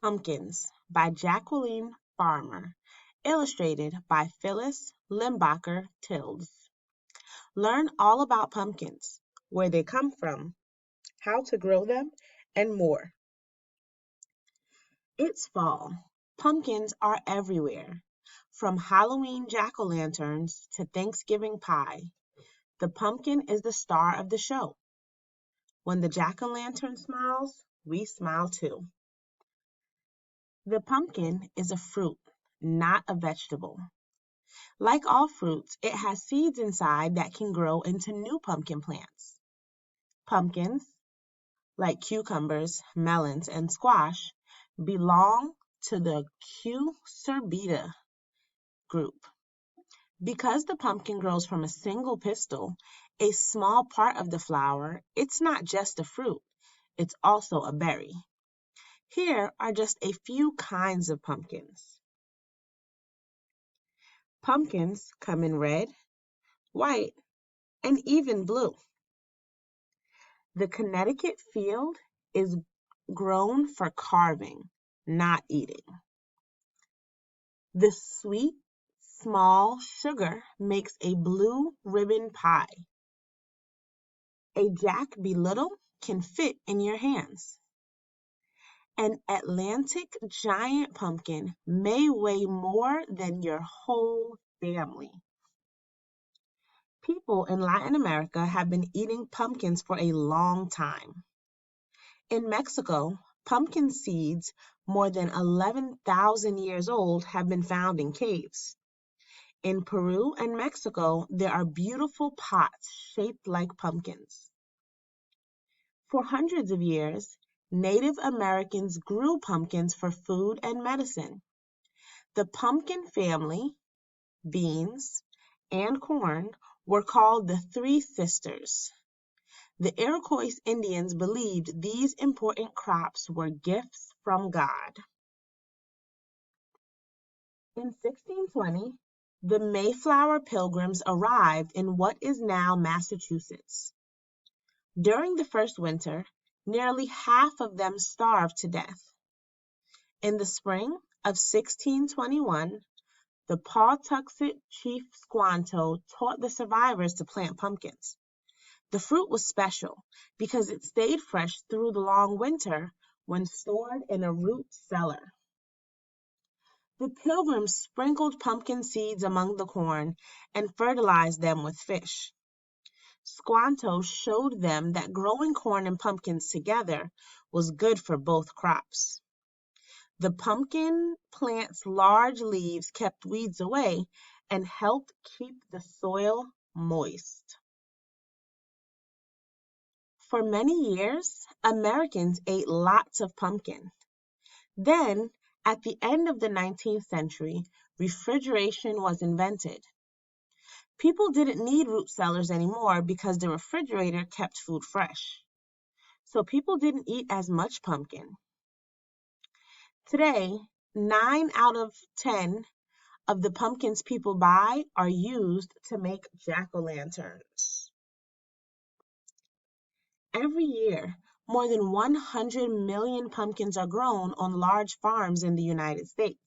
Pumpkins by Jacqueline Farmer, illustrated by Phyllis Limbacher Tildes. Learn all about pumpkins, where they come from, how to grow them, and more. It's fall. Pumpkins are everywhere. From Halloween jack-o'-lanterns to Thanksgiving pie, the pumpkin is the star of the show. When the jack-o'-lantern smiles, we smile too. The pumpkin is a fruit, not a vegetable. Like all fruits, it has seeds inside that can grow into new pumpkin plants. Pumpkins, like cucumbers, melons, and squash, belong to the Cucurbita group. Because the pumpkin grows from a single pistil, a small part of the flower, it's not just a fruit, it's also a berry. Here are just a few kinds of pumpkins. Pumpkins come in red, white, and even blue. The Connecticut field is grown for carving, not eating. The sweet, small sugar makes a blue ribbon pie. A Jack be Little can fit in your hands. An Atlantic giant pumpkin may weigh more than your whole family. People in Latin America have been eating pumpkins for a long time. In Mexico, pumpkin seeds more than 11,000 years old have been found in caves. In Peru and Mexico, there are beautiful pots shaped like pumpkins. For hundreds of years, Native Americans grew pumpkins for food and medicine. The pumpkin family, beans, and corn were called the Three Sisters. The Iroquois Indians believed these important crops were gifts from God. In 1620, the Mayflower Pilgrims arrived in what is now Massachusetts. During the first winter, nearly half of them starved to death. In the spring of 1621, the Pawtuxet chief Squanto taught the survivors to plant pumpkins. The fruit was special because it stayed fresh through the long winter when stored in a root cellar. The Pilgrims sprinkled pumpkin seeds among the corn and fertilized them with fish. Squanto showed them that growing corn and pumpkins together was good for both crops. The pumpkin plant's large leaves kept weeds away and helped keep the soil moist. For many years, Americans ate lots of pumpkin. Then, at the end of the 19th century, refrigeration was invented. People didn't need root cellars anymore because the refrigerator kept food fresh. So people didn't eat as much pumpkin. Today, 9 out of 10 of the pumpkins people buy are used to make jack-o'-lanterns. Every year, more than 100 million pumpkins are grown on large farms in the United States.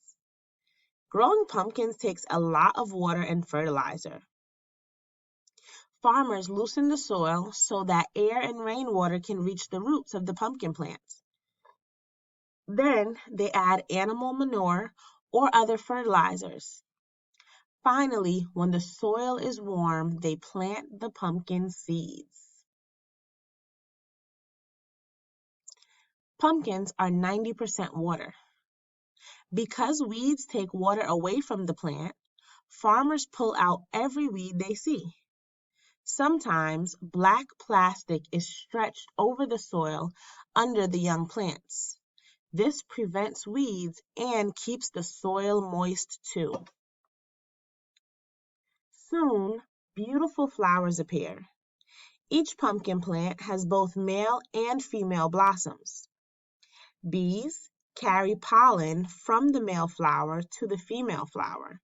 Growing pumpkins takes a lot of water and fertilizer. Farmers loosen the soil so that air and rainwater can reach the roots of the pumpkin plants. Then they add animal manure or other fertilizers. Finally, when the soil is warm, they plant the pumpkin seeds. Pumpkins are 90% water. Because weeds take water away from the plant, farmers pull out every weed they see. Sometimes black plastic is stretched over the soil under the young plants. This prevents weeds and keeps the soil moist too. Soon, beautiful flowers appear. Each pumpkin plant has both male and female blossoms. Bees carry pollen from the male flower to the female flower.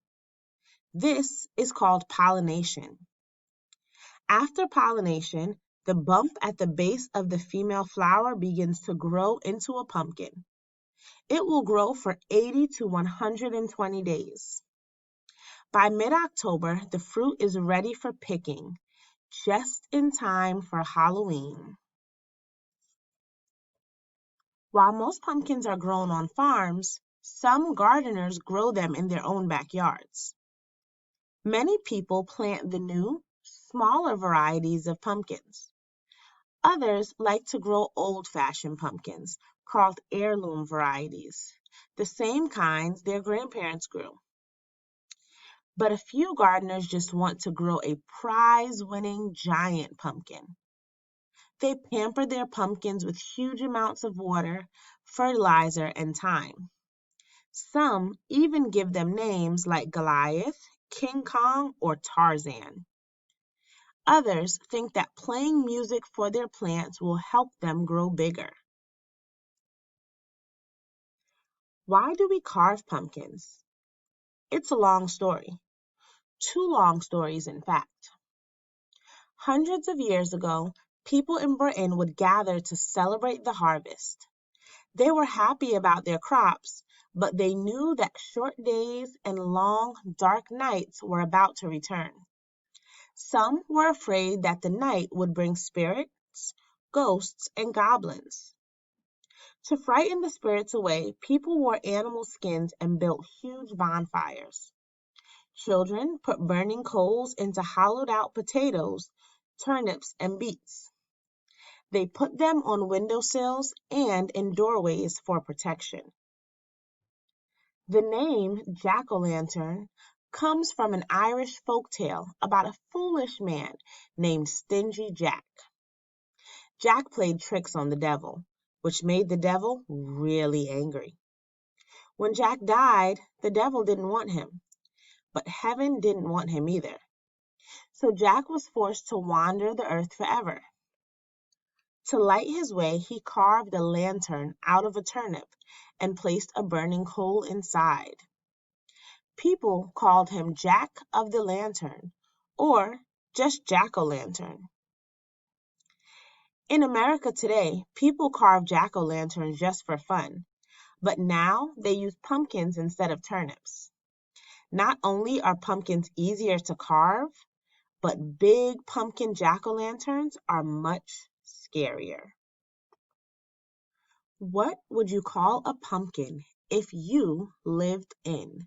This is called pollination. After pollination, the bump at the base of the female flower begins to grow into a pumpkin. It will grow for 80 to 120 days. By mid-October, the fruit is ready for picking, just in time for Halloween. While most pumpkins are grown on farms, some gardeners grow them in their own backyards. Many people plant the new, smaller varieties of pumpkins. Others like to grow old-fashioned pumpkins, called heirloom varieties, the same kinds their grandparents grew. But a few gardeners just want to grow a prize-winning giant pumpkin. They pamper their pumpkins with huge amounts of water, fertilizer, and time. Some even give them names like Goliath, King Kong, or Tarzan. Others think that playing music for their plants will help them grow bigger. Why do we carve pumpkins? It's a long story. Two long stories, in fact. Hundreds of years ago, people in Britain would gather to celebrate the harvest. They were happy about their crops, but they knew that short days and long, dark nights were about to return. Some were afraid that the night would bring spirits, ghosts, and goblins. To frighten the spirits away, people wore animal skins and built huge bonfires. Children put burning coals into hollowed out potatoes, turnips, and beets. They put them on windowsills and in doorways for protection. The name jack-o'-lantern comes from an Irish folk tale about a foolish man named Stingy Jack. Jack played tricks on the devil, which made the devil really angry. When Jack died, the devil didn't want him, but heaven didn't want him either. So Jack was forced to wander the earth forever. To light his way, he carved a lantern out of a turnip and placed a burning coal inside. People called him Jack of the Lantern, or just Jack-o'-lantern. In America today, people carve jack-o'-lanterns just for fun, but now they use pumpkins instead of turnips. Not only are pumpkins easier to carve, but big pumpkin jack-o'-lanterns are much scarier. What would you call a pumpkin if you lived in?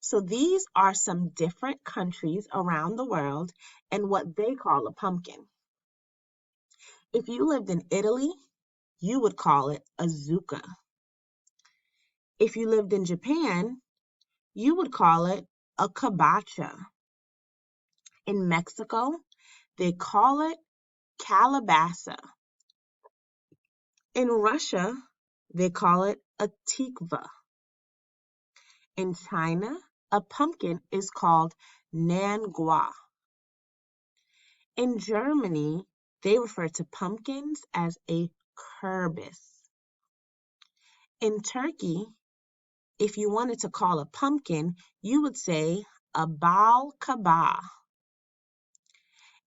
So these are some different countries around the world and what they call a pumpkin. If you lived in Italy, you would call it a zucca. If you lived in Japan, you would call it a kabacha. In Mexico, they call it calabaza. In Russia, they call it a tikva. In China, a pumpkin is called nangua. In Germany, they refer to pumpkins as a kürbis. In Turkey, if you wanted to call a pumpkin, you would say a bal kabah.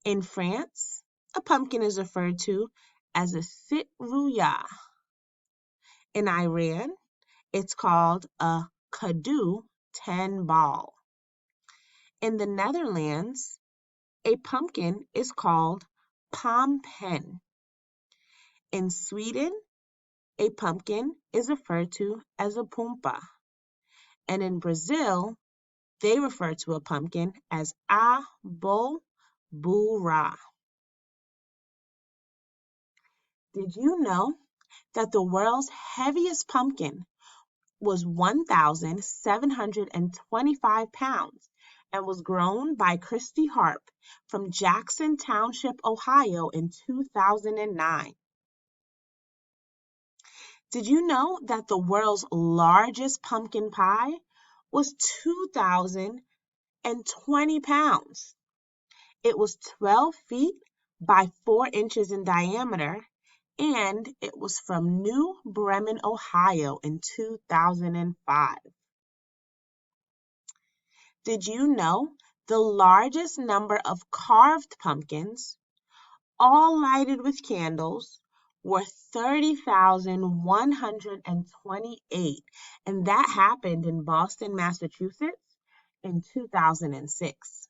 In France, a pumpkin is referred to as a sitruya. In Iran, it's called a kadu ten bal. In the Netherlands, a pumpkin is called pompen. In Sweden, a pumpkin is referred to as a pumpa. And in Brazil, they refer to a pumpkin as abobura. Did you know that the world's heaviest pumpkin was 1,725 pounds and was grown by Christy Harp from Jackson Township, Ohio in 2009? Did you know that the world's largest pumpkin pie was 2,020 pounds? It was 12 feet by 4 inches in diameter, and it was from New Bremen, Ohio in 2005. Did you know the largest number of carved pumpkins, all lighted with candles, were 30,128, and that happened in Boston, Massachusetts in 2006.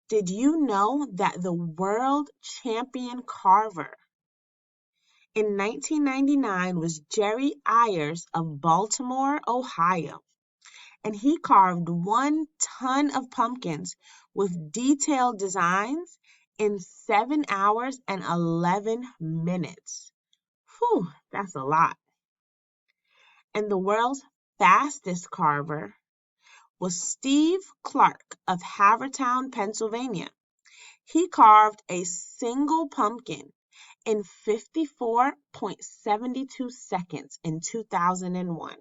Did you know that the world champion carver in 1999 was Jerry Ayers of Baltimore, Ohio, and he carved 1 ton of pumpkins with detailed designs in 7 hours and 11 minutes. Whew, that's a lot. And the world's fastest carver was Steve Clark of Havertown, Pennsylvania. He carved a single pumpkin in 54.72 seconds in 2001.